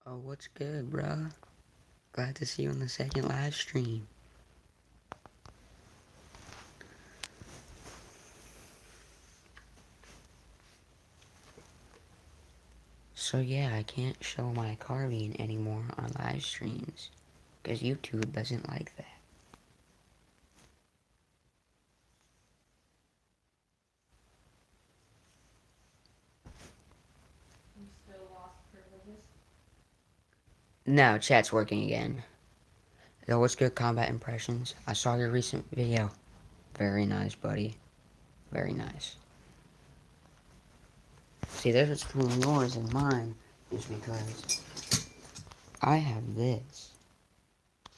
Oh, what's good, bruh? Glad to see you on the second live stream. So yeah, I can't show my carbine anymore on live streams, because YouTube doesn't like that. You still lost privileges? Now, chat's working again. Yo, what's good, Combat Impressions? I saw your recent video. Very nice, buddy. Very nice. See, the difference between yours and mine is because I have this.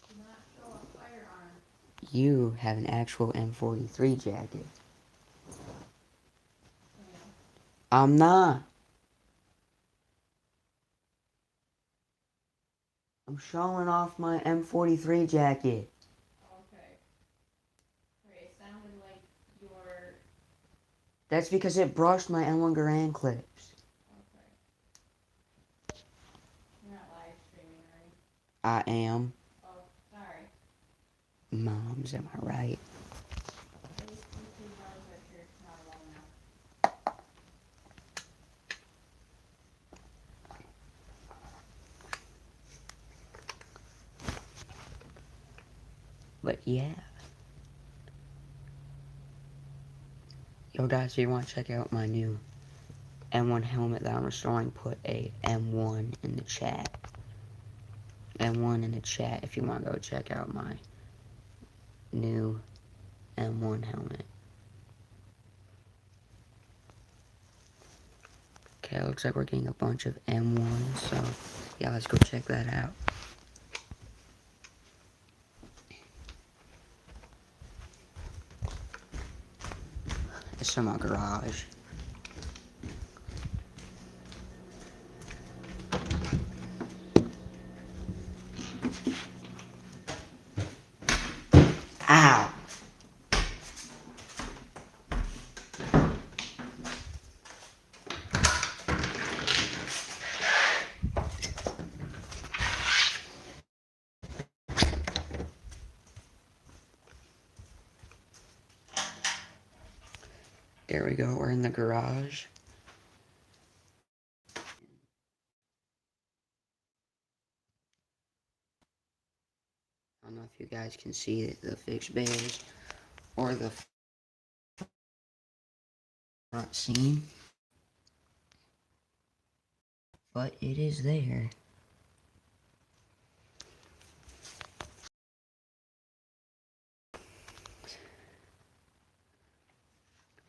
Do not show a firearm. You have an actual M43 jacket. Yeah. I'm not. I'm showing off my M43 jacket. Okay. Okay, it sounded like you were. That's because it brushed my M1 Garand clips. Okay. You're not live streaming, right? I am. Oh, sorry. Moms, am I right? At least YouTube knows that you're not alone now. But yeah. Yo guys, if you want to check out my new M1 helmet that I'm restoring, put a M1 in the chat. M1 in the chat if you want to go check out my new M1 helmet. Okay, looks like we're getting a bunch of M1s, so yeah, let's go check that out. It's in my garage. Ow! There we go, we're in the garage. I don't know if you guys can see the fixed bears or the front seam, but it is there.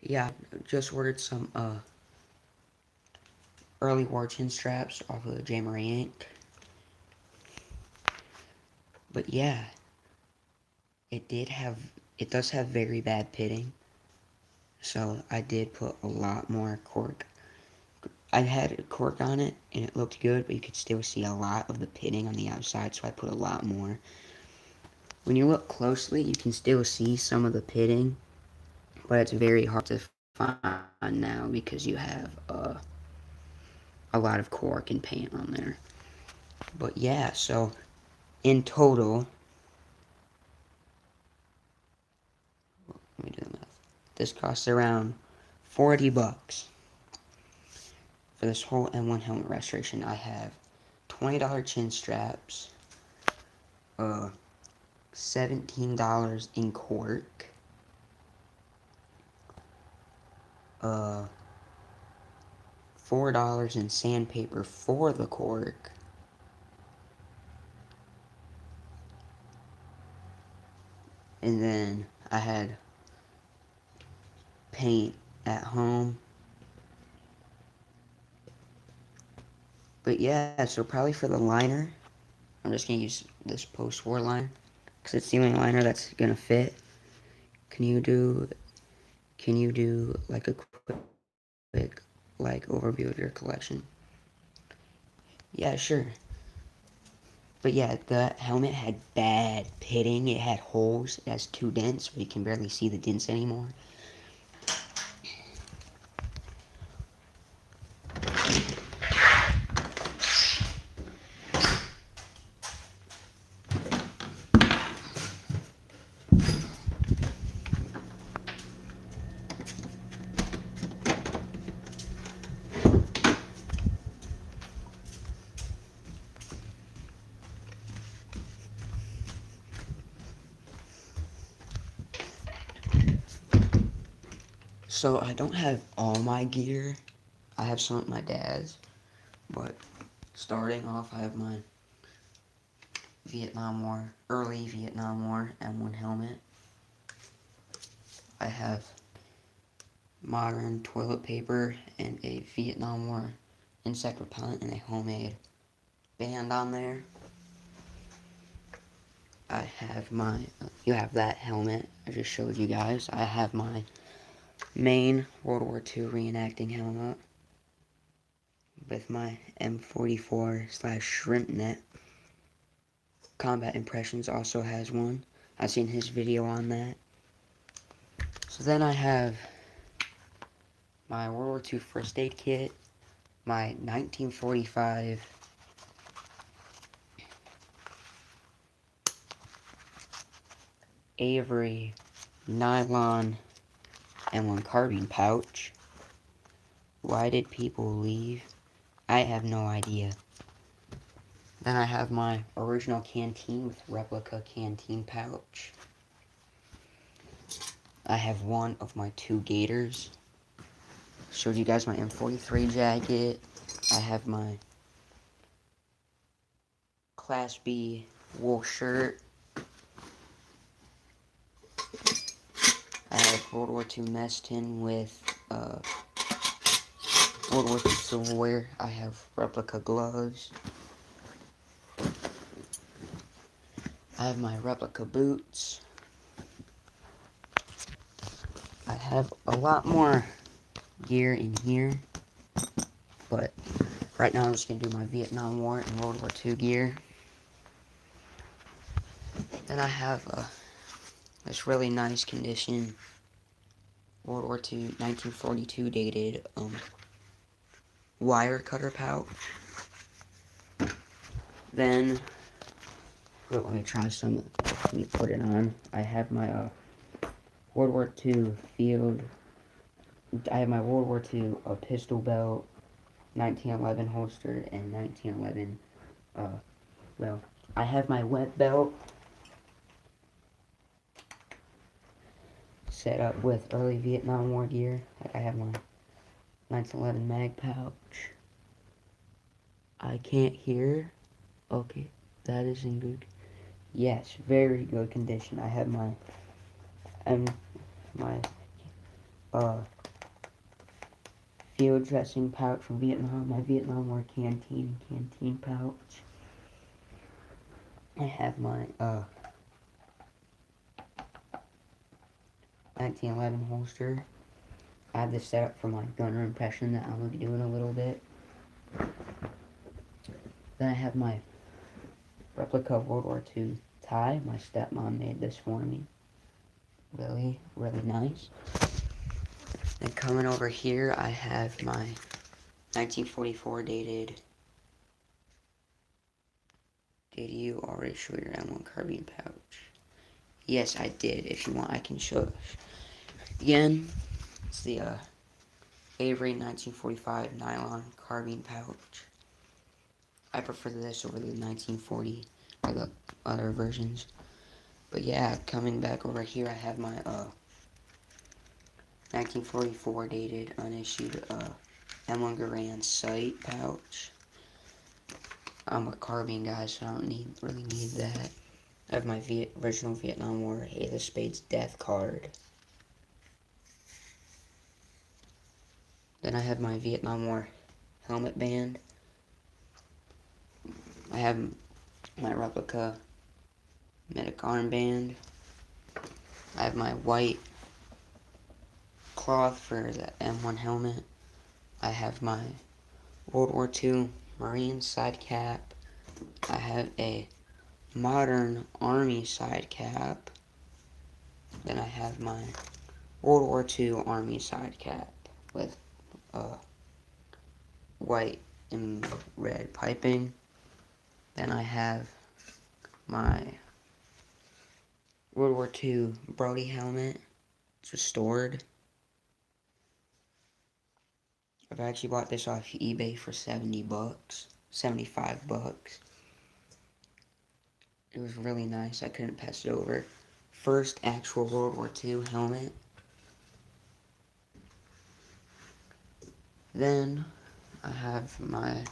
Yeah, just ordered some early war chin straps off of Jamery Inc. But yeah, it does have very bad pitting. So I did put a lot more cork. I had cork on it and it looked good, but you could still see a lot of the pitting on the outside, so I put a lot more. When you look closely, you can still see some of the pitting, but it's very hard to find now because you have a lot of cork and paint on there. But yeah, so in total, let me do the math. This costs around 40 bucks. For this whole M1 helmet restoration, I have $20 chin straps, $17 in cork, $4 in sandpaper for the cork, and then I had paint at home. But yeah, so probably for the liner, I'm just gonna use this post-war liner because it's the only liner that's gonna fit. Can you do like a quick like overview of your collection? Yeah, sure. But yeah, the helmet had bad pitting. It had holes. It has two dents, but you can barely see the dents anymore. So I don't have all my gear. I have some of my dad's, but starting off, I have my Vietnam War, early Vietnam War M1 helmet. I have modern toilet paper and a Vietnam War insect repellent and a homemade band on there. I have my, you have that helmet I just showed you guys. I have my main World War II reenacting helmet with my M44 / shrimp net. Combat Impressions also has one. I've seen his video on that. So then I have my World War II first aid kit, my 1945 Avery nylon M1 carbine pouch. Why did people leave? I have no idea. Then I have my original canteen with replica canteen pouch. I have one of my 2 gaiters. Showed you guys my M43 jacket. I have my Class B wool shirt. I have World War II mess tin with World War II silverware. I have replica gloves. I have my replica boots. I have a lot more gear in here, but right now I'm just going to do my Vietnam War and World War II gear. Then I have this really nice condition World War II 1942 dated wire cutter pouch. Then, let me try some, let me put it on. I have my World War II field, I have my World War II pistol belt, 1911 holster, and 1911, well, I have my wet belt set up with early Vietnam War gear. Like I have my 1911 mag pouch. I can't hear. Okay, that is in good. Yes, very good condition. I have my my field dressing pouch from Vietnam. My Vietnam War canteen pouch. I have my 1911 holster. I have this set up for my gunner impression that I'm going to be doing a little bit. Then I have my replica World War II tie. My stepmom made this for me. Really, really nice. Then coming over here, I have my 1944 dated. Did you already show your M1 carbine pouch? Yes, I did. If you want, I can show it. Again, it's the Avery 1945 nylon carbine pouch. I prefer this over the 1940 or the other versions. But yeah, coming back over here, I have my 1944 dated unissued M1 Garand sight pouch. I'm a carbine guy, so I don't really need that. I have my original Vietnam War Ace of Spades death card. Then I have my Vietnam War helmet band. I have my replica medic armband. I have my white cloth for the M1 helmet. I have my World War II Marine side cap. I have a modern Army side cap. Then I have my World War II Army side cap with white and red piping. Then I have my World War II Brody helmet. It's restored. I've actually bought this off eBay for 70 bucks, 75 bucks. It was really nice. I couldn't pass it over. First actual World War II helmet. Then I have my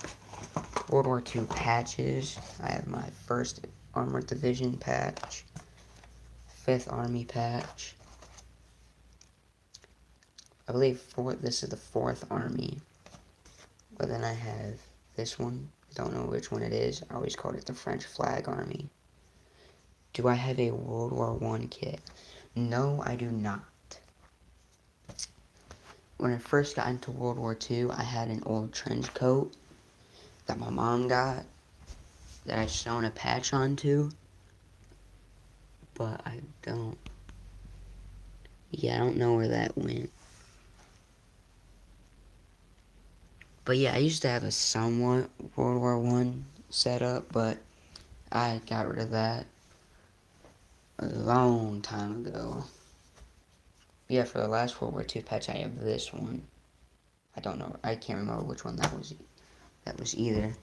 World War II patches. I have my 1st Armored Division patch, 5th Army patch. I believe this is the 4th Army. But then I have this one. Don't know which one it is. I always called it the French Flag Army. Do I have a World War I kit? No, I do not. When I first got into World War II, I had an old trench coat that my mom got that I sewn a patch onto. But I don't know where that went. But yeah, I used to have a somewhat World War I setup, but I got rid of that a long time ago. Yeah, for the last World War II patch, I have this one. I don't know. I can't remember which one that was. That was either.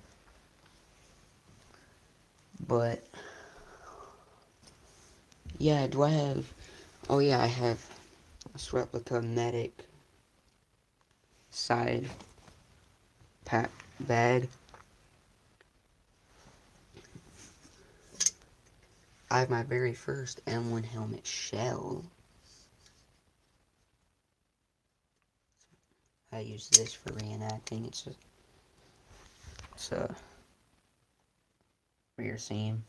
But yeah, do I have? Oh yeah, I have this replica medic side pack bag. I have my very first M1 helmet shell. I use this for reenacting. It's a rear seam.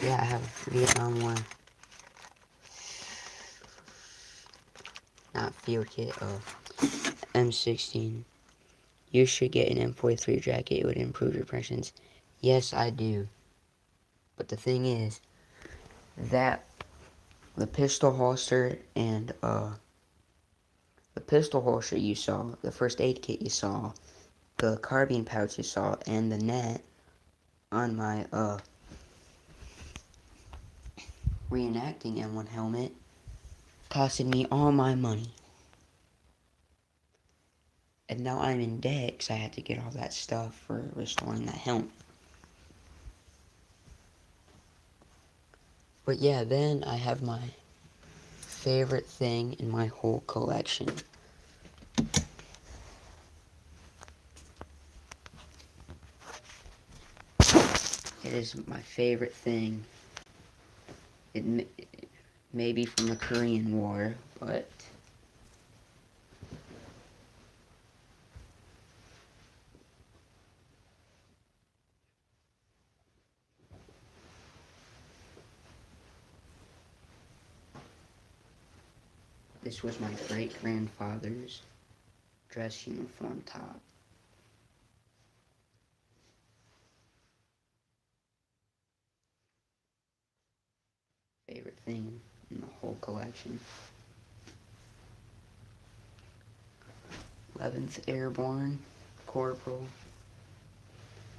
Yeah, I have a Vietnam War, not field kit, M16. You should get an M43 jacket. It would improve your presence. Yes, I do. But the thing is, that the pistol holster and the pistol holster you saw, the first aid kit you saw, the carbine pouch you saw, and the net on my reenacting M1 helmet costed me all my money. And now I'm in debt because I had to get all that stuff for restoring that helmet. But yeah, then I have my favorite thing in my whole collection. It is my favorite thing. It may be from the Korean War, but this was my great-grandfather's dress uniform top. Favorite thing in the whole collection. 11th Airborne Corporal.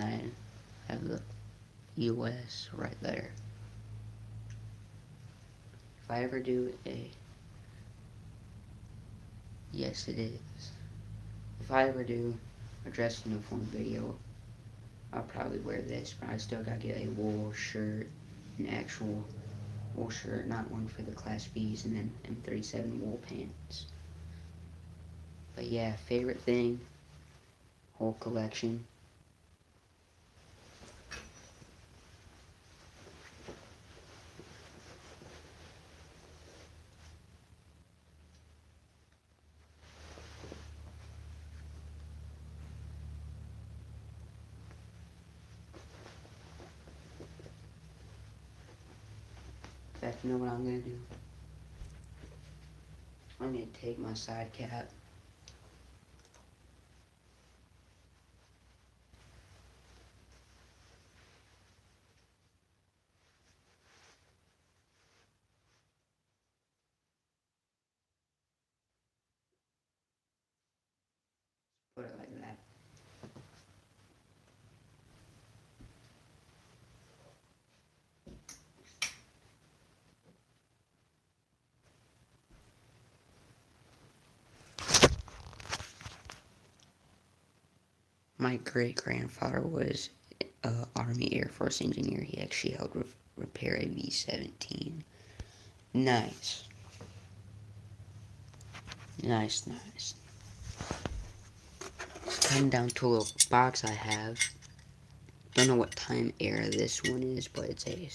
I have the U.S. right there. If I ever do a... Yes, it is. If I ever do a dress uniform video, I'll probably wear this, but I still gotta get a wool shirt, an actual wool shirt, not one for the Class Bs, and then M37 wool pants. But yeah, favorite thing, whole collection. In fact, you know what I'm gonna do? I'm gonna take my side cap, put it like that. My great-grandfather was an Army Air Force engineer. He actually helped repair a V-17. Nice. Nice, nice. It's coming down to a little box I have. Don't know what time era this one is, but it's a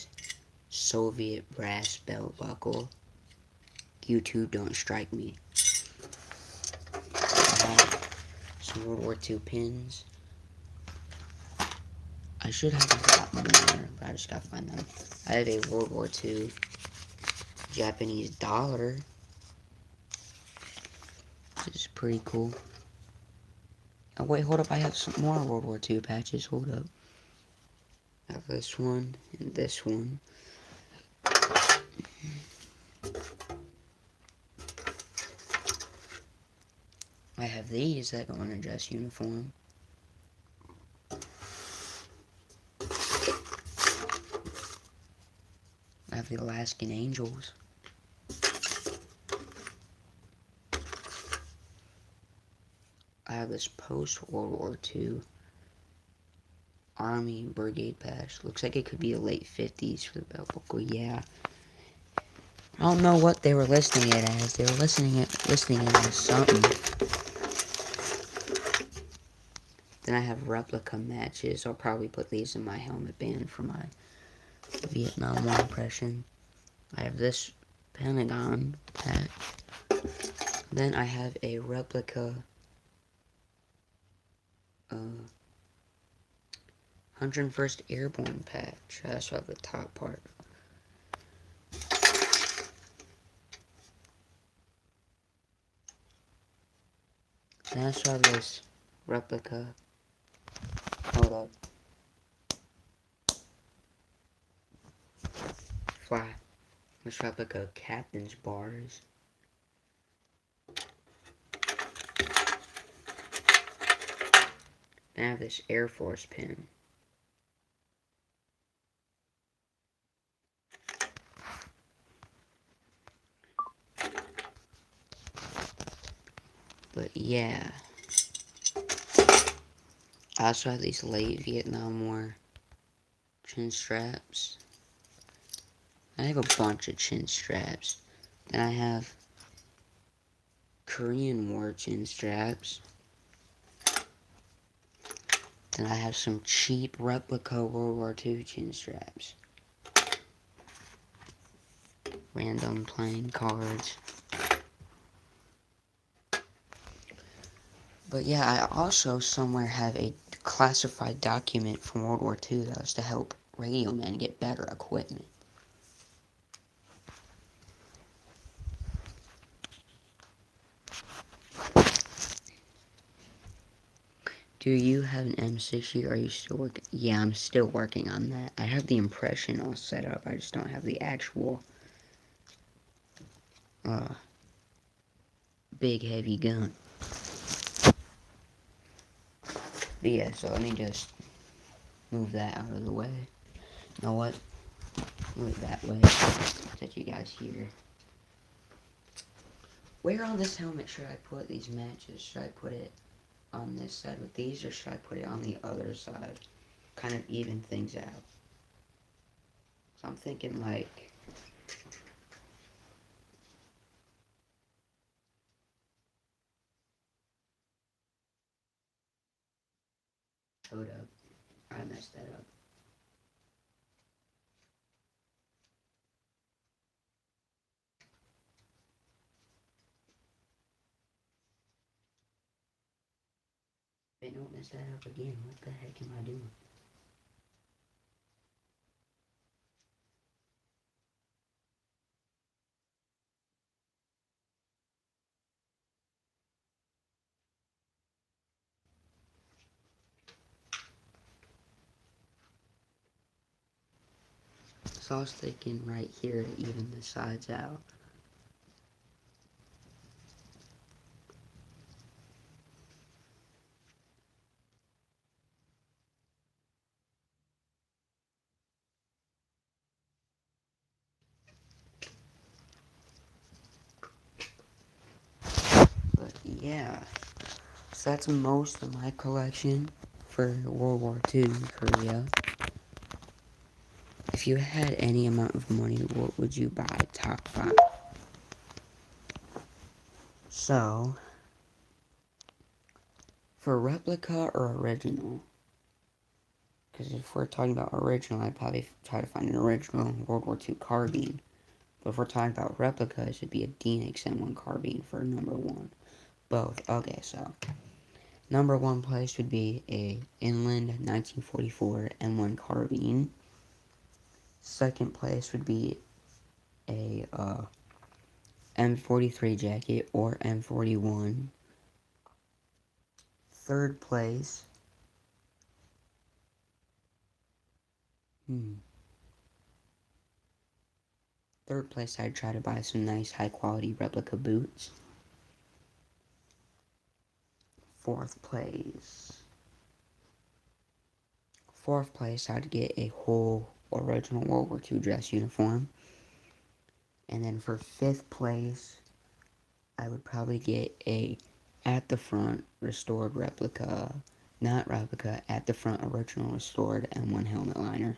Soviet brass belt buckle. YouTube, don't strike me. Some World War II pins. I should have a lot more, but I just gotta find them. I have a World War II Japanese dollar. This is pretty cool. Oh wait, hold up, I have some more World War II patches, hold up. I have this one, and this one. I have these that go in a dress uniform. I have the Alaskan Angels. I have this post-World War II Army Brigade patch. Looks like it could be a late 50s for the belt buckle, yeah. I don't know what they were listing it as. They were listing it as something. Then I have replica matches. I'll probably put these in my helmet band for my Vietnam War impression. I have this Pentagon patch. Then I have a replica 101st Airborne patch. That's what the top part. Then I also have this replica. Hold up. Fly. This replica captain's bars. Then I have this Air Force pin. But yeah. I also have these late Vietnam War chin straps. I have a bunch of chin straps. Then I have Korean War chin straps. Then I have some cheap replica World War II chin straps. Random playing cards. But yeah, I also somewhere have a classified document from World War II that was to help radio men get better equipment. Do you have an M60? Are you still working? Yeah, I'm still working on that. I have the impression all set up. I just don't have the actual big heavy gun. But yeah, so let me just move that out of the way. You know what? Move it that way so that you guys hear. Where on this helmet should I put these matches? Should I put it on this side with these, or should I put it on the other side? Kind of even things out. So I'm thinking like... Hold up. I messed that up. Wait, don't mess that up again. What the heck am I doing? So I was thinking right here to even the sides out. But yeah, so that's most of my collection for World War II Korea. if you had any amount of money, what would you buy? Top 5. So, for replica or original? Because if we're talking about original, I'd probably try to find an original World War II carbine. But if we're talking about replica, it should be a Denix M1 carbine for number 1. Both. Okay, so number 1 place would be a Inland 1944 M1 carbine. Second place would be a M43 jacket or M41. Third place. Third place, I'd try to buy some nice high quality replica boots. Fourth place, I'd get a whole original World War II dress uniform. And then for fifth place, I would probably get a at the front restored replica, not replica, at the front original restored M1 helmet liner.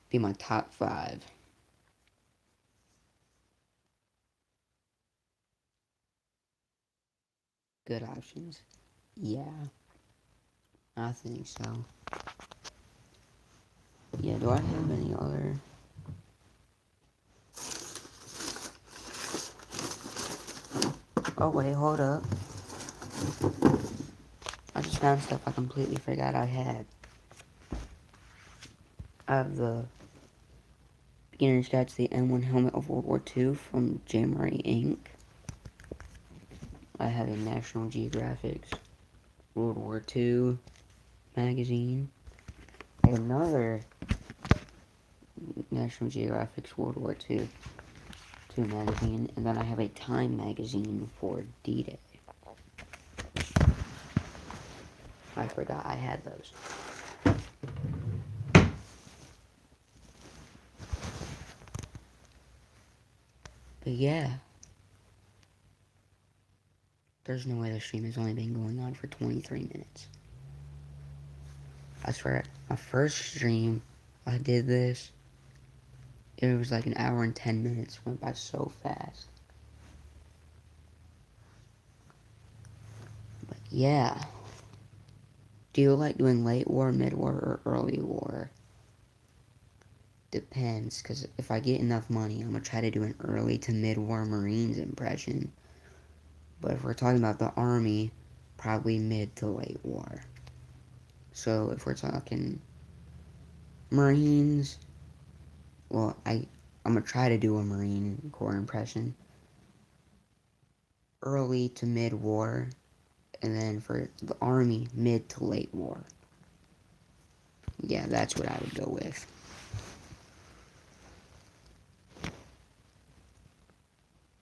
Be my top 5. Good options. Yeah, I think so. Yeah, do I have any other? Oh wait, hold up. I just found stuff I completely forgot I had. I have the Beginner's Guide to the M1 Helmet of World War II from January Inc. I have a National Geographic's World War II magazine. Another National Geographic's World War II magazine. And then I have a Time magazine for D-Day. I forgot I had those. But yeah. There's no way the stream has only been going on for 23 minutes. I swear, my first stream, I did this. It was like an hour and 10 minutes. Went by so fast. But yeah. Do you like doing late war, mid war, or early war? Depends, because if I get enough money, I'm going to try to do an early to mid war Marines impression. But if we're talking about the Army, probably mid to late war. So if we're talking Marines, well, I'm going to try to do a Marine Corps impression. Early to mid war, and then for the Army, mid to late war. Yeah, that's what I would go with.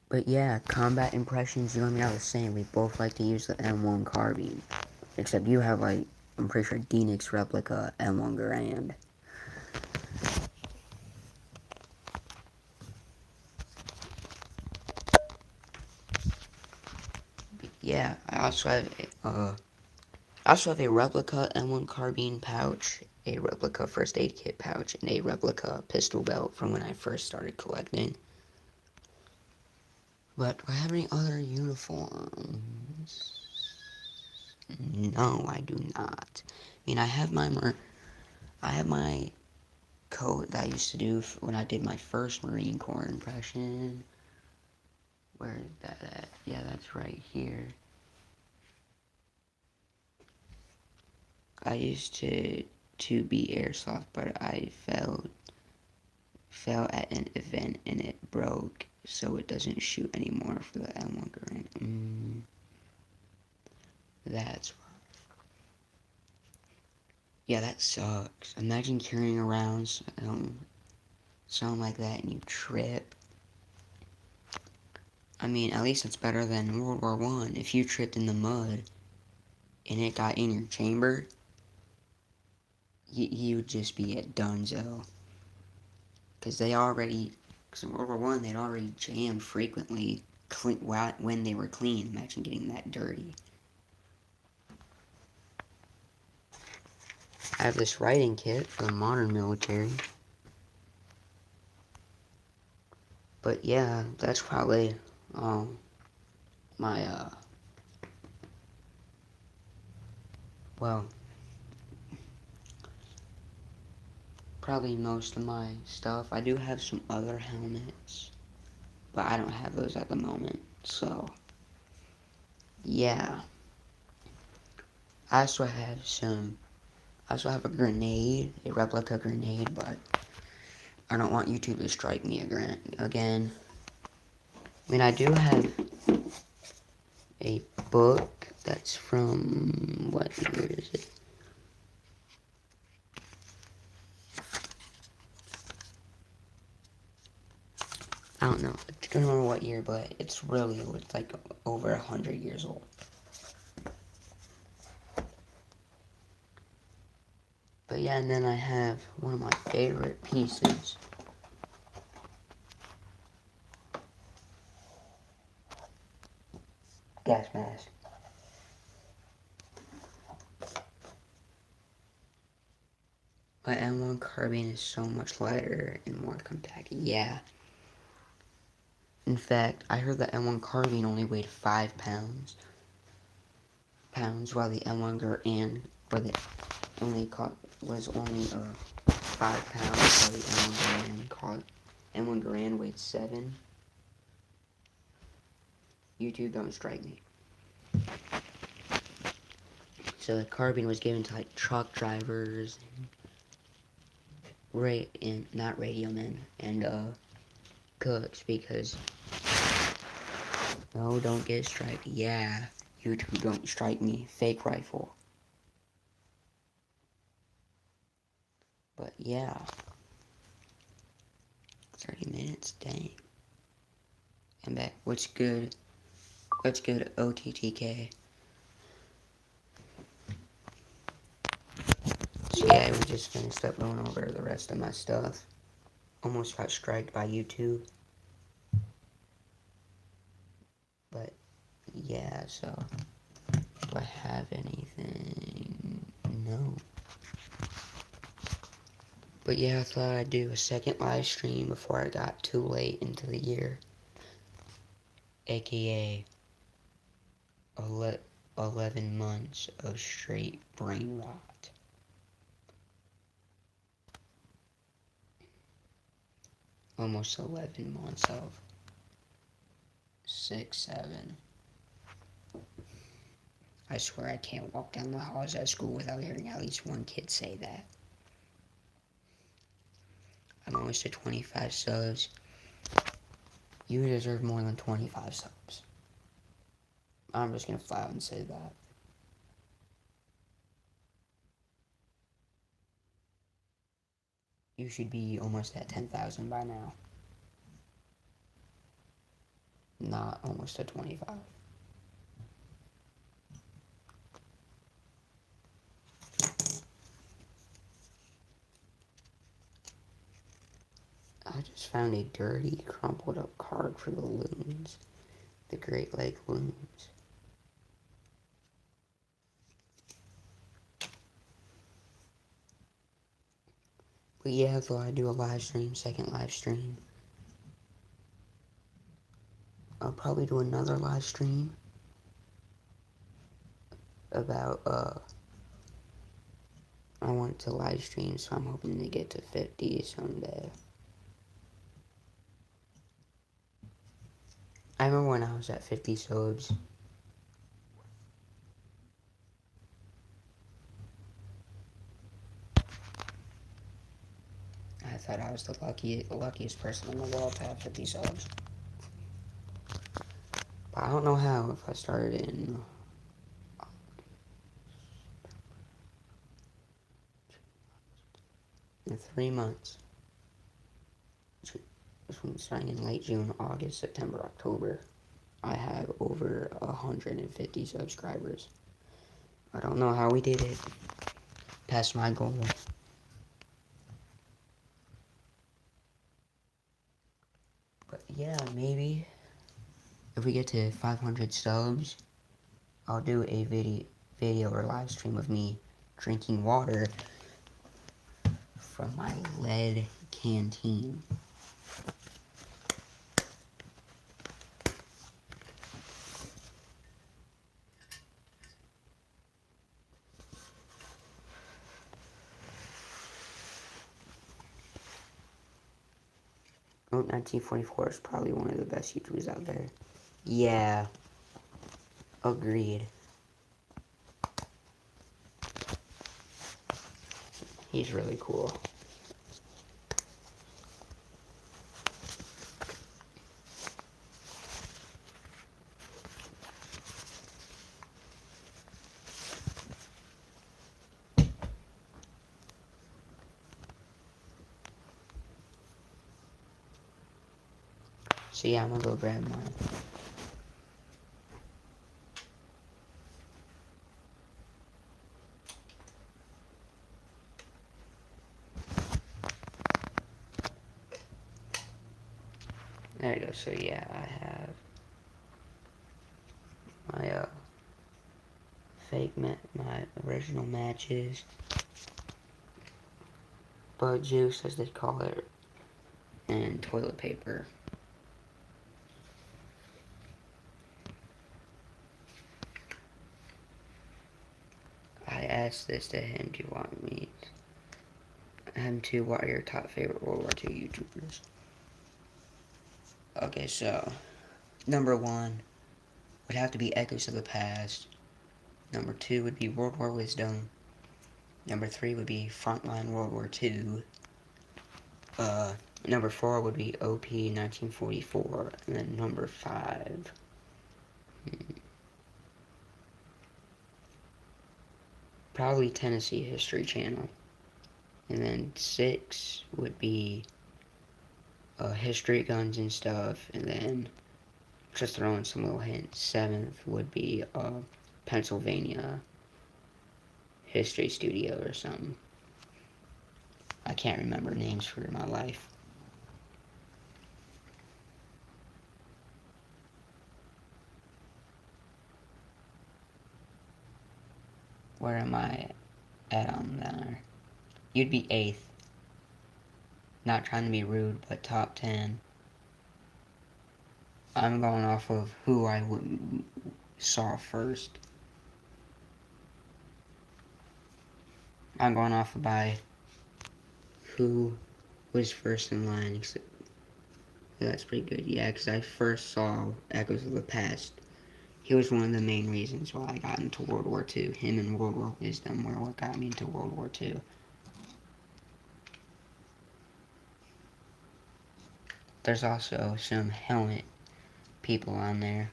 But yeah, combat impressions, you and me are the same. We both like to use the M1 carbine. Except you have, like, I'm pretty sure Denix replica M1 Garand. Yeah, I also have a replica M1 carbine pouch, a replica first aid kit pouch, and a replica pistol belt from when I first started collecting. But do I have any other uniforms? No, I do not. I mean, I have my coat that I used to do when I did my first Marine Corps impression. Where is that at? Yeah, that's right here. I used to be airsoft, but I fell at an event and it broke, so it doesn't shoot anymore for the M1 Garand. That's yeah, that sucks. Imagine carrying around something like that and you trip. I mean, at least it's better than World War I. If you tripped in the mud and it got in your chamber, you would just be at Dunzo. Because in World War I, they'd already jammed frequently when they were clean. Imagine getting that dirty. I have this writing kit for the modern military. But yeah, that's probably my well, probably most of my stuff. I do have some other helmets, but I don't have those at the moment. So yeah, I also have some. I also have a grenade, a replica grenade, but I don't want YouTube to strike me again. I mean, I do have a book that's from, what year is it? I don't know. I don't remember what year, but it's really old. It's like over 100 years old. But yeah, and then I have one of my favorite pieces. Gas mask. My M1 carbine is so much lighter and more compact. Yeah. In fact, I heard the M1 carbine only weighed 5 pounds. While the M1 Garand was only 5 pounds, while the M1 Garand weighed 7. YouTube, don't strike me. So the carbine was given to like truck drivers, and not radio men, and cooks, because no, don't get striked. Yeah, YouTube, don't strike me. Fake rifle. But yeah, 30 minutes. Dang. I'm back. What's good? What's good, OTTK? So yeah, we just finished up going over the rest of my stuff. Almost got striked by YouTube. But yeah, so do I have anything? No. But yeah, I thought I'd do a second live stream before I got too late into the year. AKA 11 months of straight brain rot. Almost 11 months of 6, 7. I swear I can't walk down the halls at school without hearing at least one kid say that. I'm almost at 25 subs. You deserve more than 25 subs. I'm just gonna flat out and say that. You should be almost at 10,000 by now. Not almost at 25. I just found a dirty, crumpled up card for the Loons. The Great Lake Loons. But yeah, I thought I'd do a live stream, second live stream. I'll probably do another live stream about, I want to live stream, so I'm hoping to get to 50 someday. I remember when I was at 50 subs. I thought I was the luckiest person in the world to have 50 subs. But I don't know how, if I started in 3 months. Starting in late June, August, September, October, I have over 150 subscribers. I don't know how we did it. That's my goal. But yeah, maybe if we get to 500 subs, I'll do a video or live stream of me drinking water from my lead canteen. Oh, 1944 is probably one of the best YouTubers out there. Yeah, agreed. He's really cool. So yeah, I'm gonna go grab mine. There you go. So yeah, I have my my original matches, bud juice as they call it, and toilet paper. I asked this to him. Do you want me him to what are your top favorite World War II YouTubers? Okay, so number one would have to be Echoes of the Past. Number two would be World War Wisdom. Number three would be Frontline World War II. Number four would be OP 1944. And then number five. Probably Tennessee History Channel. And then six would be History, Guns, and Stuff. And then, just throwing some little hints, seventh would be Pennsylvania History Studio or something. I can't remember names for my life. Where am I at on there? You'd be eighth. Not trying to be rude, but top 10. I'm going off of who I saw first. I'm going off by who was first in line. That's pretty good. Yeah, because I first saw Echoes of the Past. He was one of the main reasons why I got into World War II. Him and World War Wisdom were what got me into World War II. There's also some helmet people on there.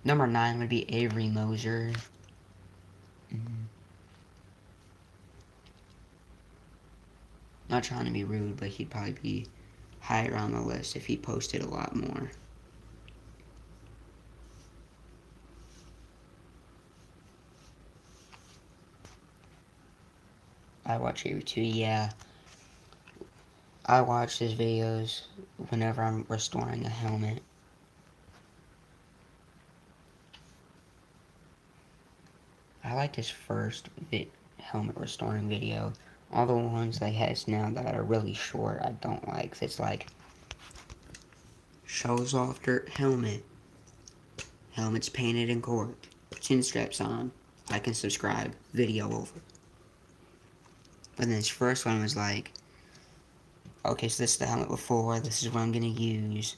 Number 9 would be Avery Moser. Not trying to be rude, but he'd probably be higher on the list if he posted a lot more. I watch Avery too, yeah. I watch his videos whenever I'm restoring a helmet. I liked his first helmet restoring video. All the ones that he has now that are really short, I don't like. It's like, shows off dirt helmet. Helmet's painted and corked. Chin straps on. I can subscribe. Video over. But then his first one was like, okay, so this is the helmet before. This is what I'm going to use.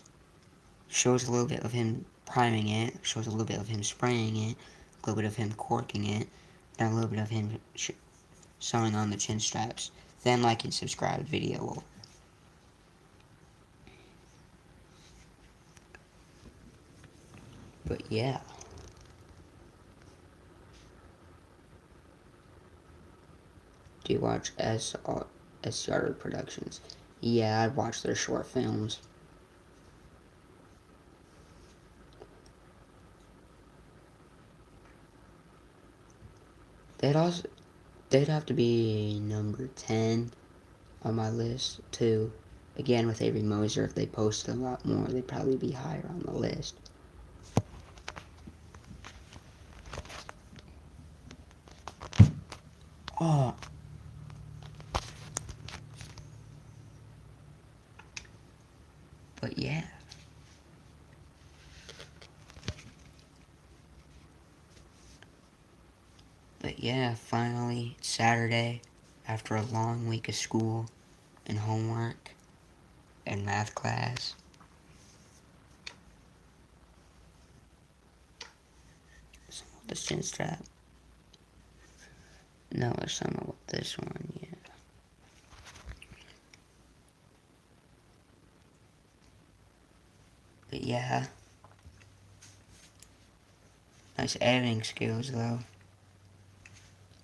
Shows a little bit of him priming it. Shows a little bit of him spraying it. A little bit of him corking it. And a little bit of him sewing on the chin straps. Then like and subscribe. Video over. But yeah. Do you watch SR Productions? Yeah, I watch their short films. They'd have to be number 10 on my list too. Again, with Avery Moser, if they posted a lot more, they'd probably be higher on the list. Oh. But yeah. But yeah, finally, it's Saturday, after a long week of school. in homework and math class. Some with the chin strap. No, there's some with this one, yeah. But yeah. Nice editing skills though.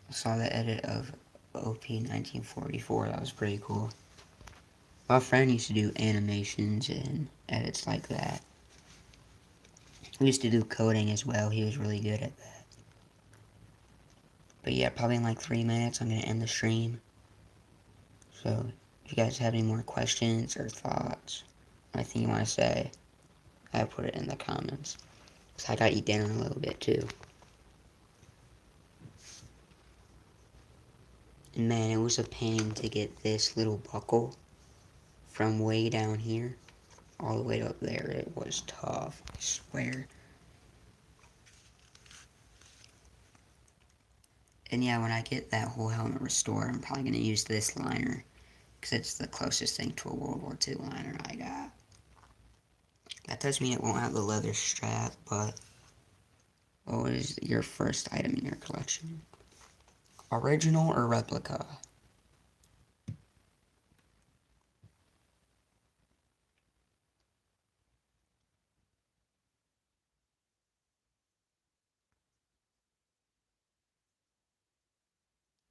I saw the edit of OP 1944, that was pretty cool. My friend used to do animations and edits like that. He used to do coding as well, he was really good at that. But yeah, probably in like 3 minutes I'm gonna end the stream. So, if you guys have any more questions or thoughts, or anything you want to say, I put it in the comments. Cause I gotta eat dinner in a little bit too. And man, it was a pain to get this little buckle from way down here all the way up there. It was tough, I swear. And yeah, when I get that whole helmet restored, I'm probably going to use this liner, because it's the closest thing to a World War II liner I got. That does mean it won't have the leather strap, but what is your first item in your collection? Original or replica?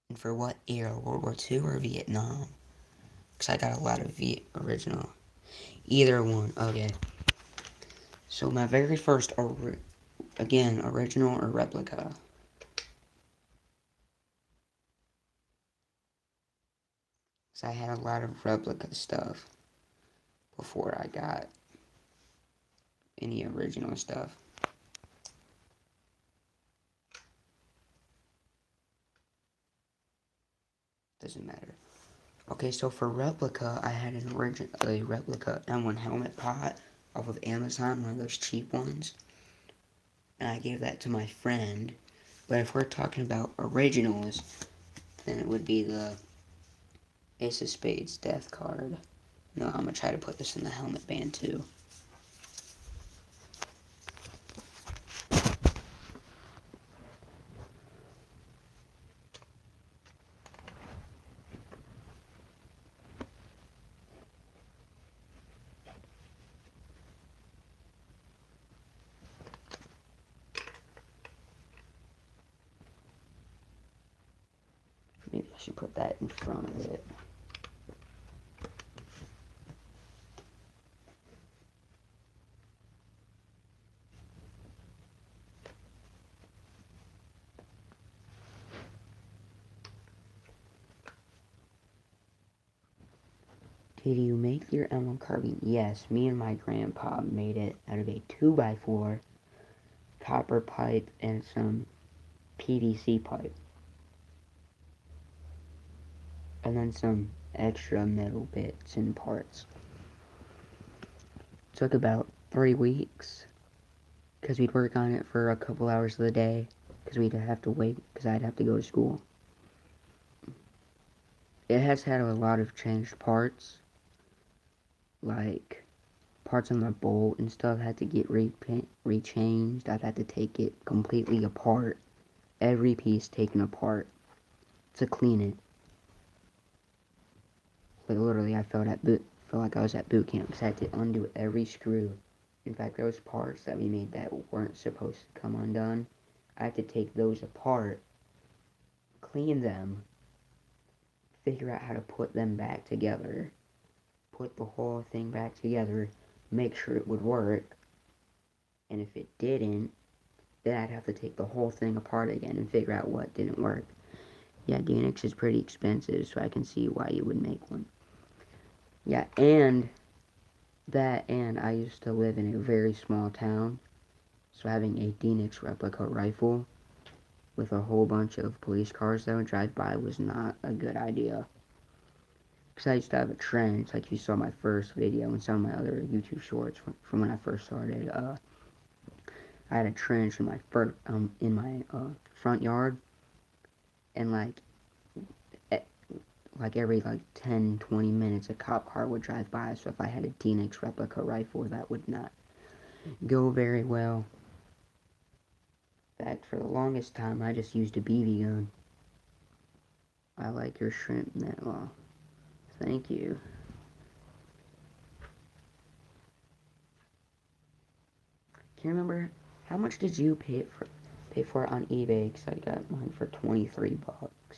And for what era? World War II or Vietnam? Because I got a lot of original. Either one. Okay. So my very first, again, original or replica? So I had a lot of replica stuff before I got any original stuff. Doesn't matter. Okay, so for replica, I had a replica M1 helmet pot off of Amazon, one of those cheap ones. And I gave that to my friend. But if we're talking about originals, then it would be the Ace of Spades Death card. No, I'm gonna try to put this in the helmet band too. Maybe I should put that in front of it. Did you make your M1 carbine? Yes, me and my grandpa made it out of a 2x4, copper pipe, and some PVC pipe. And then some extra metal bits and parts. Took about 3 weeks, because we'd work on it for a couple hours of the day, because we'd have to wait, because I'd have to go to school. It has had a lot of changed parts, like parts on the bolt and stuff had to get rechanged. I've had to take it completely apart, every piece taken apart to clean it. Like literally, I felt like I was at boot camp because I had to undo every screw. In fact, those parts that we made that weren't supposed to come undone, I had to take those apart, clean them, figure out how to put them back together, put the whole thing back together, make sure it would work, and if it didn't, then I'd have to take the whole thing apart again and figure out what didn't work. Yeah, Danix is pretty expensive, so I can see why you would make one. Yeah, and I used to live in a very small town, so having a Danix replica rifle with a whole bunch of police cars that would drive by was not a good idea. Because I used to have a trench, like you saw my first video and some of my other YouTube shorts from when I first started. I had a trench in my front yard, and like like every 10, 20 minutes a cop car would drive by, so if I had a Phoenix replica rifle, that would not go very well. In fact, for the longest time, I just used a BB gun. I like your shrimp net law. Thank you. Can you remember how much did you pay for it on eBay? Because I got mine for 23 bucks.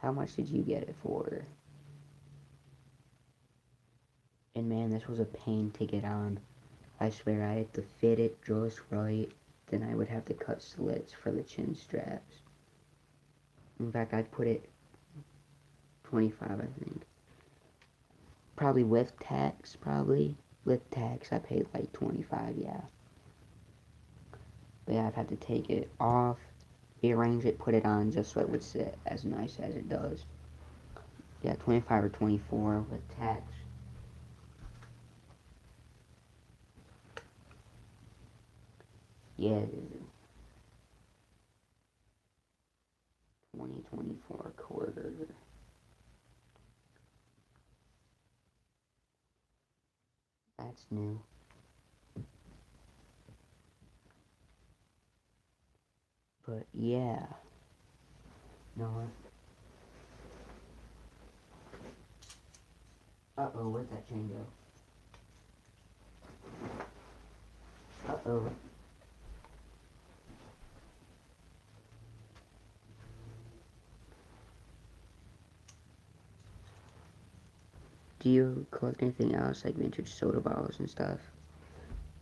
How much did you get it for? And man, this was a pain to get on. I swear I had to fit it just right. Then I would have to cut slits for the chin straps. In fact, I'd put it 25, I think. Probably with tax, probably. With tax, I paid like 25, yeah. But yeah, I'd have to take it off, rearrange it, put it on just so it would sit as nice as it does. Yeah, 25 or 24 with tax. Yeah, 2024 quarter. That's new. But yeah. No. Uh-oh, where'd that chain go? Uh-oh. Do you collect anything else, like vintage soda bottles and stuff?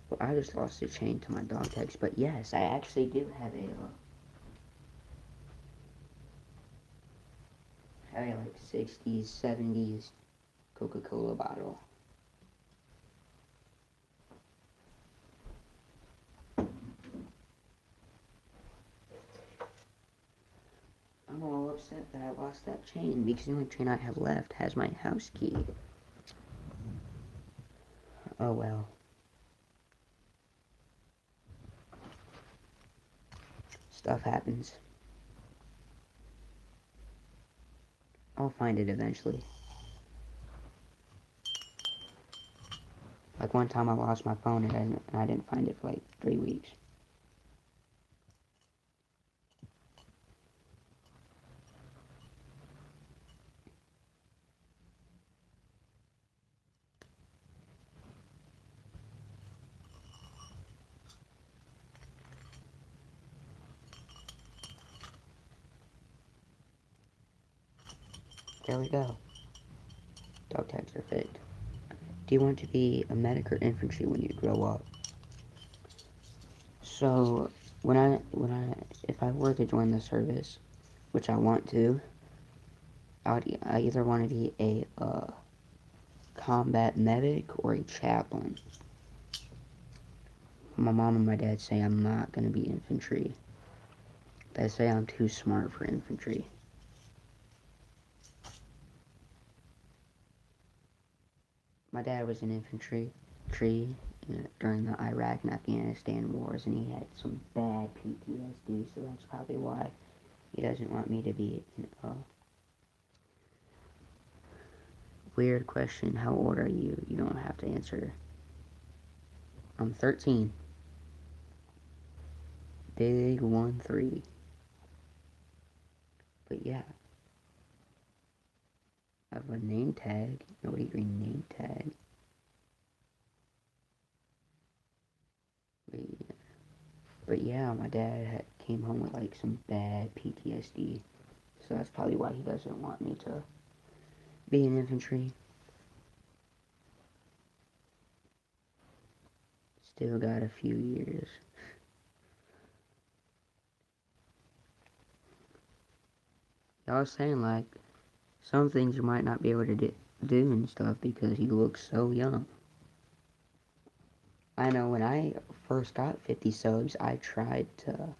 Well, I just lost the chain to my dog tags, but yes, I actually do have like 60s, 70s Coca-Cola bottle. I'm all upset that I lost that chain because the only chain I have left has my house key. Oh well. Stuff happens. I'll find it eventually. Like one time I lost my phone and I didn't find it for like 3 weeks. There we go. Dog tags are fake. Do you want to be a medic or infantry when you grow up? So if I were to join the service, which I want to, I either want to be a combat medic or a chaplain. My mom and my dad say I'm not going to be infantry. They say I'm too smart for infantry. My dad was in infantry during the Iraq and Afghanistan wars, and he had some bad PTSD, so that's probably why he doesn't want me to be weird question. How old are you? You don't have to answer. I'm 13. Big 1-3. But yeah. I have a name tag. Nobody green name tag. But yeah, my dad came home with like some bad PTSD. So that's probably why he doesn't want me to be in infantry. Still got a few years. I was saying, like, some things you might not be able to do and stuff because you look so young. I know when I first got 50 subs, I tried to...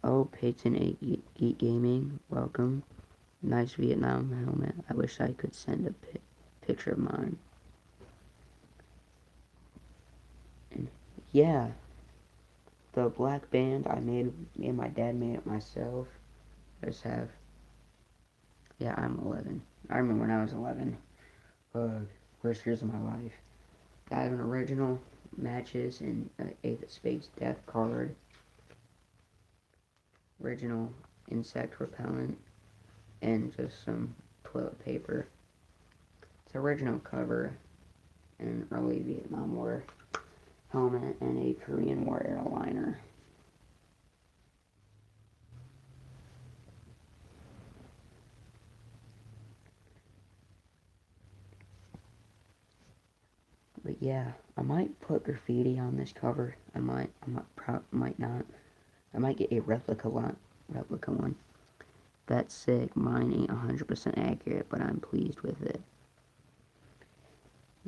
Oh, Peyton 8 Geek Gaming, welcome. Nice Vietnam helmet. I wish I could send a picture of mine. And yeah, the black band I made, me and my dad made it myself. I just have Yeah, I'm 11. I remember when I was 11. Worst years of my life. I have an original matches and Ace of Spades death card. Original insect repellent and just some toilet paper. It's original cover and an early Vietnam War helmet and a Korean War airliner. But yeah, I might put graffiti on this cover. I might not. I might get a replica one. That's sick. Mine ain't 100% accurate, but I'm pleased with it.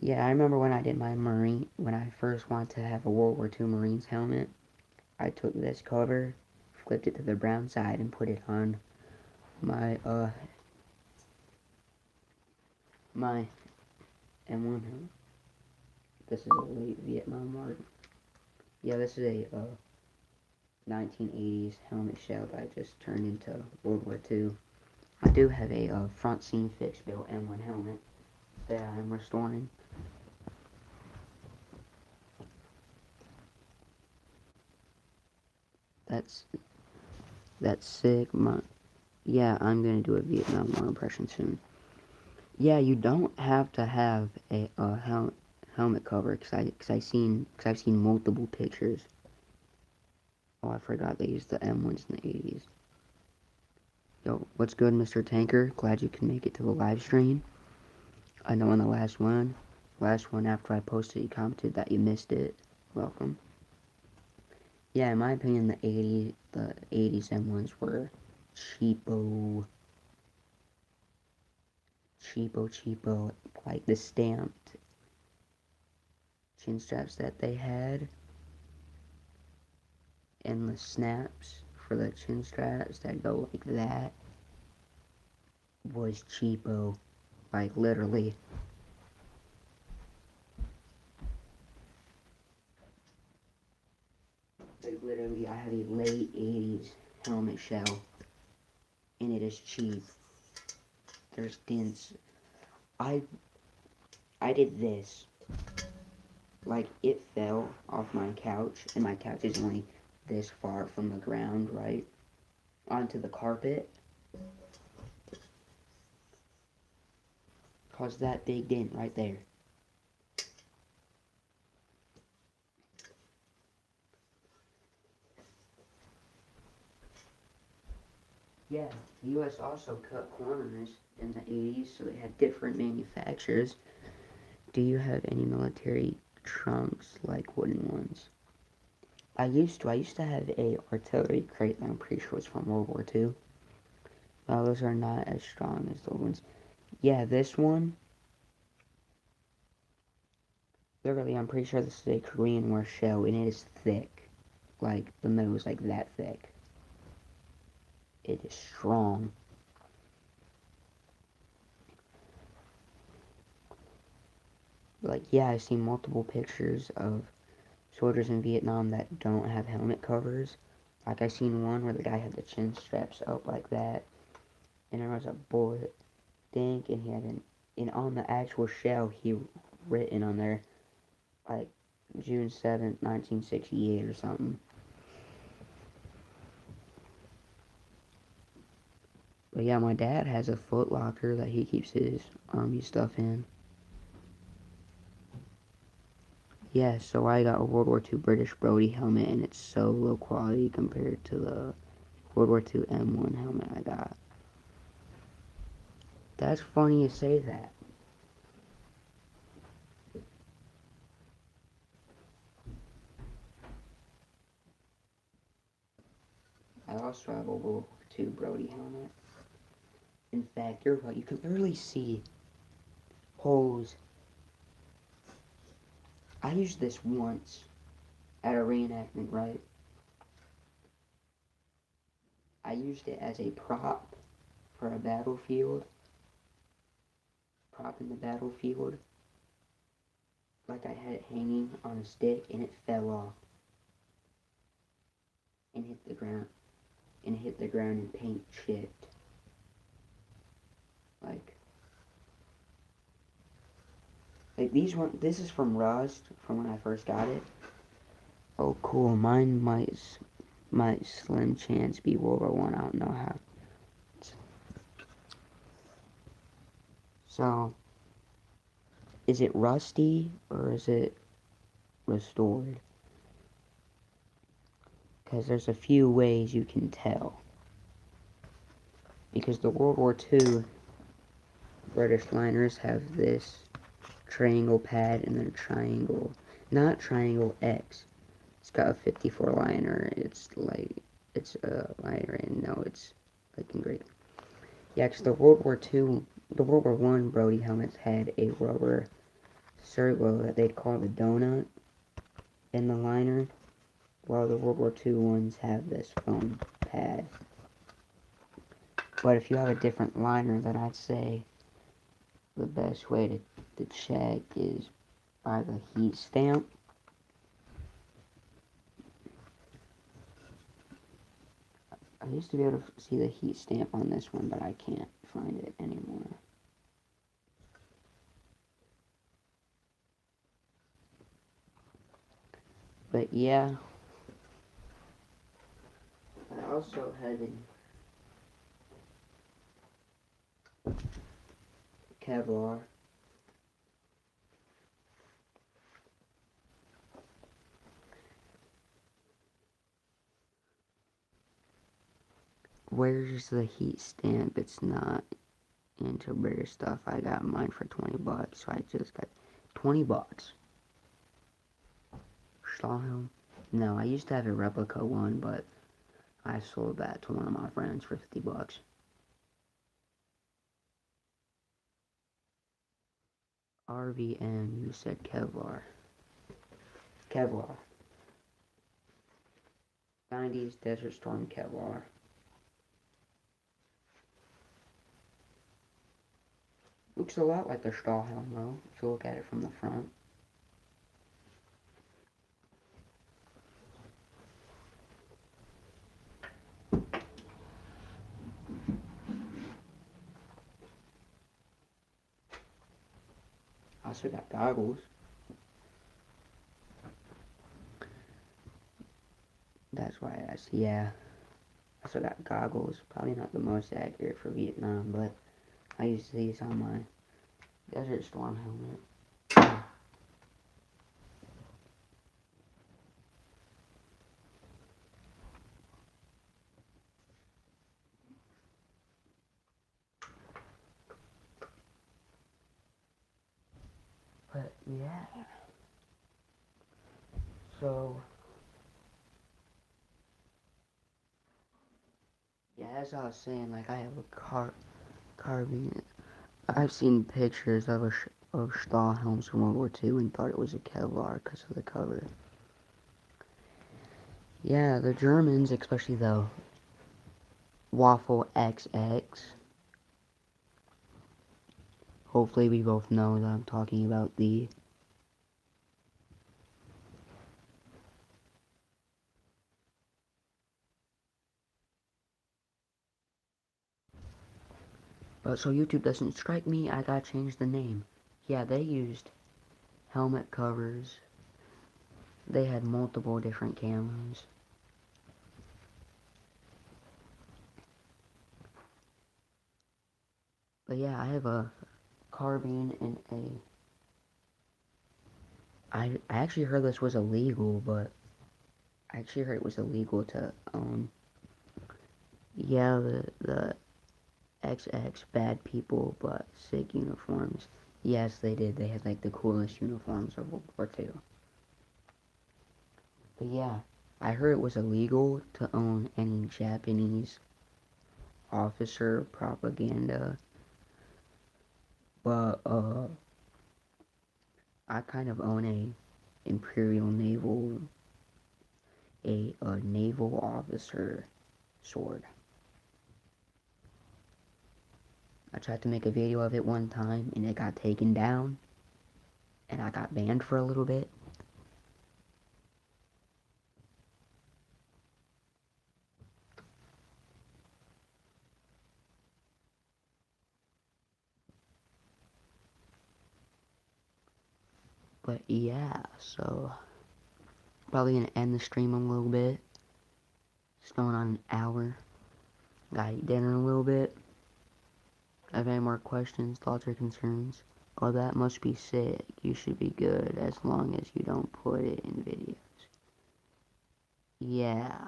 Yeah, I remember when I did my Marine, when I first wanted to have a World War II Marines helmet, I took this cover, flipped it to the brown side, and put it on my, my M1 helmet. This is a late Vietnam War. Yeah, this is a, 1980s helmet shell that I just turned into World War II. I do have a, front seam fixed built M1 helmet that I'm restoring. That's, that's sick. Yeah, I'm gonna do a Vietnam War impression soon. Yeah, you don't have to have a helmet cover, I've seen multiple pictures. Oh, I forgot they used the M1s in the 80s. Yo, what's good, Mr. Tanker? Glad you can make it to the live stream. I know on the last one after I posted, you commented that you missed it. Welcome. Yeah, in my opinion, the 80s M1s were cheapo, cheapo, like the stamped chin straps that they had, and the snaps for the chin straps that go like that was cheapo, like literally. Like literally, I have a late 80s helmet shell, and it is cheap. There's dents. I I did this. Like, it fell off my couch, and my couch is only this far from the ground, right? Onto the carpet. Caused that big dent right there. Yeah, the US also cut corners in the 80s, so they had different manufacturers. Do you have any military trunks like wooden ones? I used to have a artillery crate that I'm pretty sure was from World War II. Those are not as strong as the old ones. Yeah, this one, literally, I'm pretty sure this is a Korean War shell, and it is thick. Like, the metal is like that thick. It is strong. Like, yeah, I've seen multiple pictures of soldiers in Vietnam that don't have helmet covers. Like, I seen one where the guy had the chin straps up like that, and there was a bullet dink, and he had and on the actual shell, he written on there, like, June 7th, 1968 or something. But yeah, my dad has a Foot Locker that he keeps his army stuff in. Yeah, so I got a World War II British Brodie helmet, and it's so low quality compared to the World War II M1 helmet I got. That's funny you say that. I also have a World War II Brodie helmet. In fact, you're right, you can barely see holes. I used this once at a reenactment, right? I used it as a prop for a battlefield. Prop in the battlefield. Like I had it hanging on a stick and it fell off. And hit the ground. And paint chipped. Like, these one. This is from Rust from when I first got it. Oh, cool. Mine might slim chance be World War One. I don't know how. So, is it rusty or is it restored? Because there's a few ways you can tell. Because the World War II British liners have this triangle pad and then a triangle, not triangle X. It's got a 54 liner. It's like, it's a liner and no, it's like engraved. Yeah, because the World War II, the World War One Brody helmets had a rubber circle that they'd call the donut in the liner, while the World War II ones have this foam pad. But if you have a different liner, then I'd say the best way to check is by the heat stamp. I used to be able to see the heat stamp on this one, but I can't find it anymore. But yeah, I also had a Kevlar. Where's the heat stamp? It's not into British stuff. I got mine for 20 bucks, so I just got 20 bucks. Stahlhelm? No, I used to have a replica one, but I sold that to one of my friends for 50 bucks. RVM, you said Kevlar. Kevlar. 90s Desert Storm Kevlar. Looks a lot like a Stahlhelm though, if you look at it from the front. I also got goggles. That's why I asked. Yeah. I also got goggles. Probably not the most accurate for Vietnam, but I used these on my Desert Storm helmet. But yeah. So yeah, as I was saying, like I have a carbine. I've seen pictures of of Stahlhelms from World War II and thought it was a Kevlar because of the cover. Yeah, the Germans, especially the Waffle XX. Hopefully we both know that I'm talking about the but so YouTube doesn't strike me, I gotta change the name. Yeah, they used helmet covers. They had multiple different camos. But yeah, I have a carbine and I actually heard this was illegal, but I actually heard it was illegal to own. Yeah, the XX bad people, but sick uniforms. Yes, they did. They had like the coolest uniforms of World War II. But yeah, I heard it was illegal to own any Japanese officer propaganda. But I kind of own Imperial Naval a naval officer sword. I tried to make a video of it one time and it got taken down and I got banned for a little bit. But yeah, so probably gonna end the stream in a little bit. It's going on an hour. Gotta eat dinner in a little bit. Have any more questions, thoughts, or concerns? Oh, that must be sick. You should be good as long as you don't put it in videos. Yeah.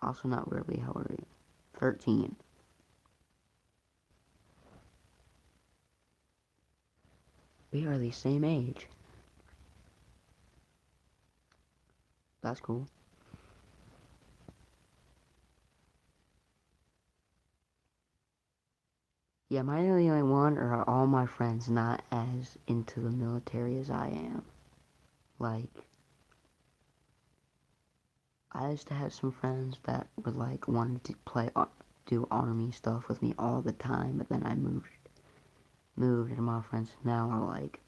Also not really, how old are you? 13. We are the same age. That's cool. Yeah, am I the only one, or are all my friends not as into the military as I am? Like, I used to have some friends that would, like, wanted to do army stuff with me all the time, but then I moved, and my friends now are like,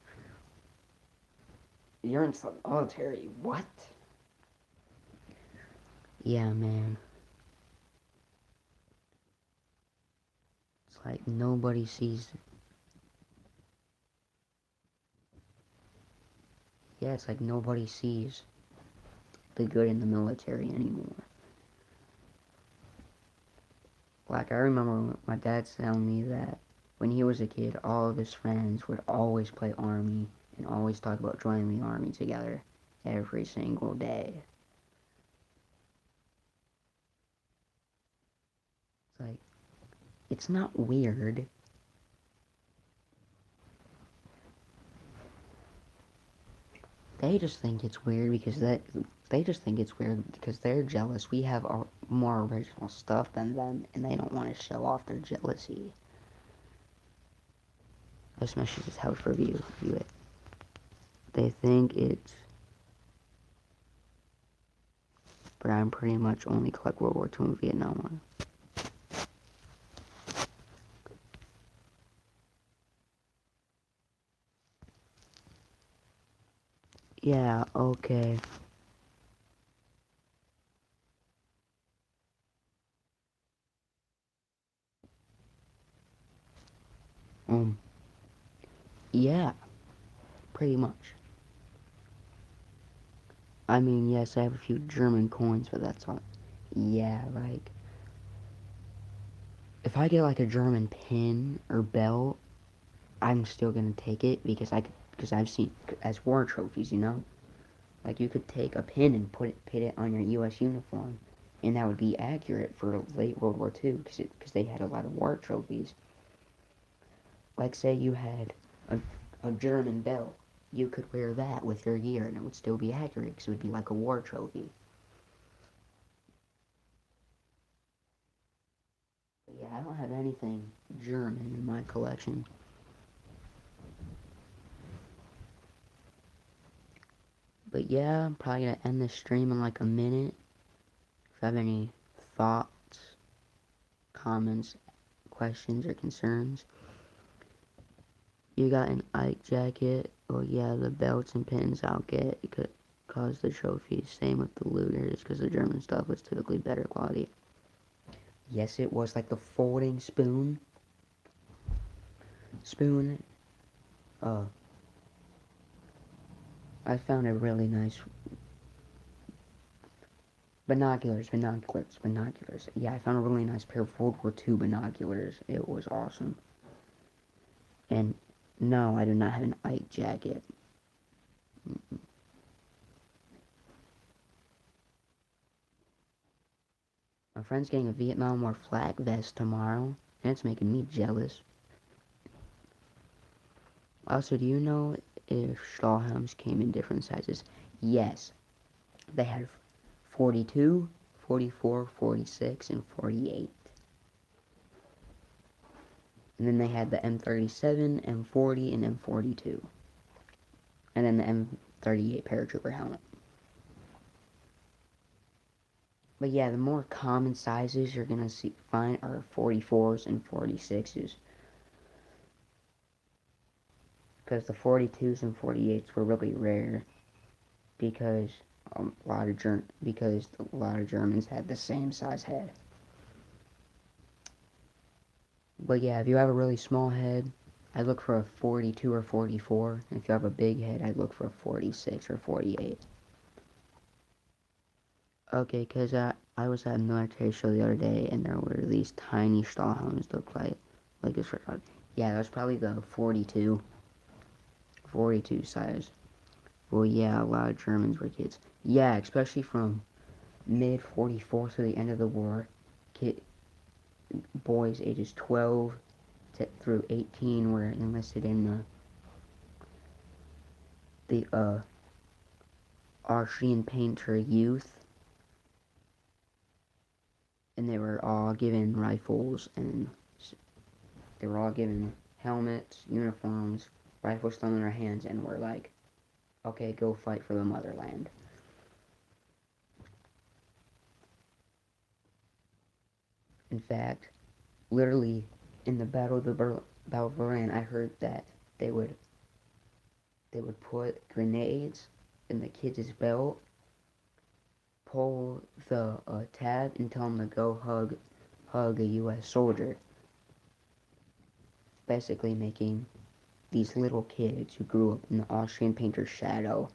you're in the military, what? Yeah, man. It's like nobody sees. Yeah, it's like nobody sees the good in the military anymore. Like, I remember my dad telling me that when he was a kid, all of his friends would always play Army and always talk about joining the Army together every single day. It's like, it's not weird. They just think it's weird because they just think it's weird because they're jealous. We have more original stuff than them, and they don't want to show off their jealousy. This message is house review. View it. They think it's, but I'm pretty much only collect World War II and Vietnam War. Yeah, okay. Um, yeah, pretty much. I mean, yes, I have a few German coins, but that's all. Yeah, like, if I get like a German pin or belt, I'm still gonna take it because I've seen as war trophies, you know. Like you could take a pin and put it on your U.S. uniform, and that would be accurate for late World War II because they had a lot of war trophies. Like say you had a, a German belt, you could wear that with your gear, and it would still be accurate because it would be like a war trophy. But yeah, I don't have anything German in my collection. But yeah, I'm probably gonna end this stream in like a minute. If you have any thoughts, comments, questions, or concerns. You got an Ike jacket? Well, yeah, the belts and pins I'll get cause the trophies. Same with the looters, because the German stuff was typically better quality. Yes, it was like the folding spoon. Uh, I found a really nice binoculars. Yeah, I found a really nice pair of World War II binoculars. It was awesome. And no, I do not have an Ike jacket. My friend's getting a Vietnam War flag vest tomorrow, and it's making me jealous. Also, do you know if Stahlhelms came in different sizes? Yes. They had 42, 44, 46, and 48. And then they had the M37, M40, and M42. And then the M38 paratrooper helmet. But yeah, the more common sizes you're gonna find are 44s and 46s. Because the 42s and 48s were really rare. Because a lot of Germans had the same size head. But yeah, if you have a really small head, I'd look for a 42 or 44. If you have a big head, I'd look for a 46 or 48. Okay, because I was at a military show the other day, and there were these tiny stallhounds that looked like this. Yeah, that was probably the 42 size. Well, yeah, a lot of Germans were kids. Yeah, especially from mid-44 to the end of the war. Boys ages 12 through 18 were enlisted in the Austrian painter youth, and they were all given rifles, and they were all given helmets, uniforms, rifles thrown in their hands, and were like, okay, go fight for the motherland. In fact, literally, in the Battle of Berlin, I heard that they would put grenades in the kids' belt, pull the tab, and tell them to go hug a U.S. soldier. Basically making these little kids who grew up in the Austrian painter's shadow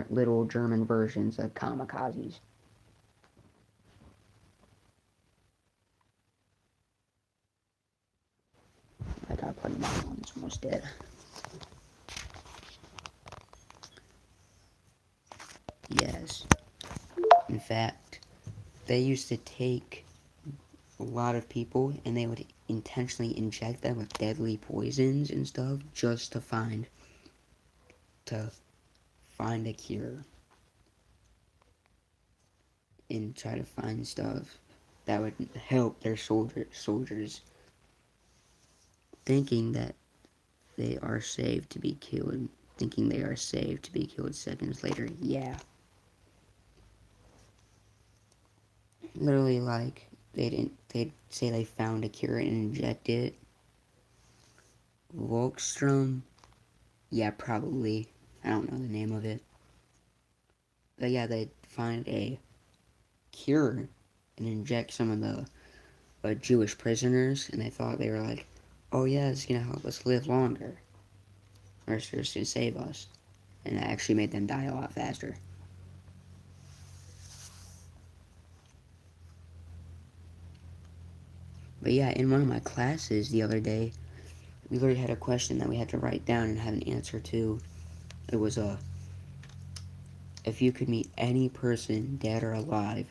little German versions of kamikazes. I gotta put him on, it's almost dead. Yes. In fact, they used to take a lot of people and they would intentionally inject them with deadly poisons and stuff just to find a cure and try to find stuff that would help their soldiers, thinking that they are safe to be killed, seconds later. Yeah. Literally, like, they'd say they found a cure and inject it. Volkstrom? Yeah, probably. I don't know the name of it. But yeah, they'd find a cure and inject some of the Jewish prisoners, and they thought they were like, oh yeah, it's gonna help us live longer. Or it's just gonna save us. And it actually made them die a lot faster. But yeah, in one of my classes the other day, we literally had a question that we had to write down and have an answer to. It was if you could meet any person dead or alive,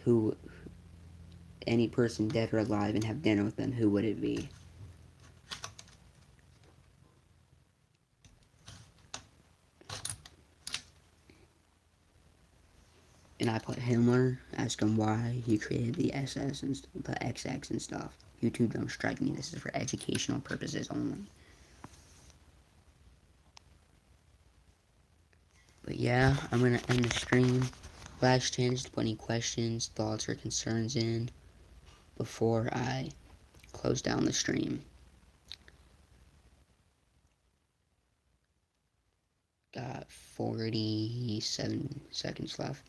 and have dinner with them, who would it be? And I put Himmler, ask him why he created the SS and the XX and stuff. YouTube don't strike me. This is for educational purposes only. But yeah, I'm gonna end the stream. Last chance to put any questions, thoughts, or concerns in before I close down the stream. Got 47 seconds left.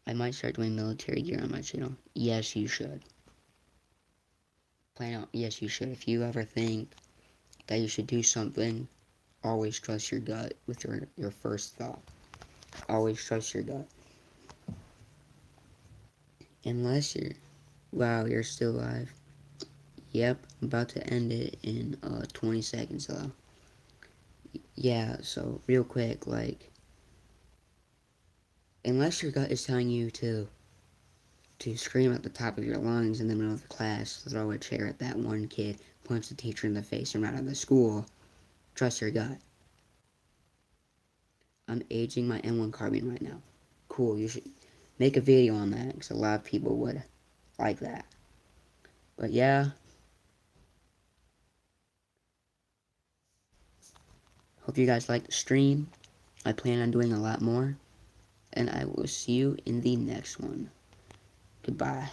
I might start doing military gear on my channel. Yes, you should. Yes, you should. If you ever think that you should do something, always trust your gut with your first thought. Always trust your gut. Unless you're still alive. Yep, I'm about to end it in 20 seconds though. Yeah, so real quick, like, unless your gut is telling you to scream at the top of your lungs in the middle of the class, throw a chair at that one kid, punch the teacher in the face, and run out of the school, trust your gut. I'm aging my M1 carbine right now. Cool, you should make a video on that, because a lot of people would like that. But yeah, hope you guys liked the stream. I plan on doing a lot more, and I will see you in the next one. Goodbye.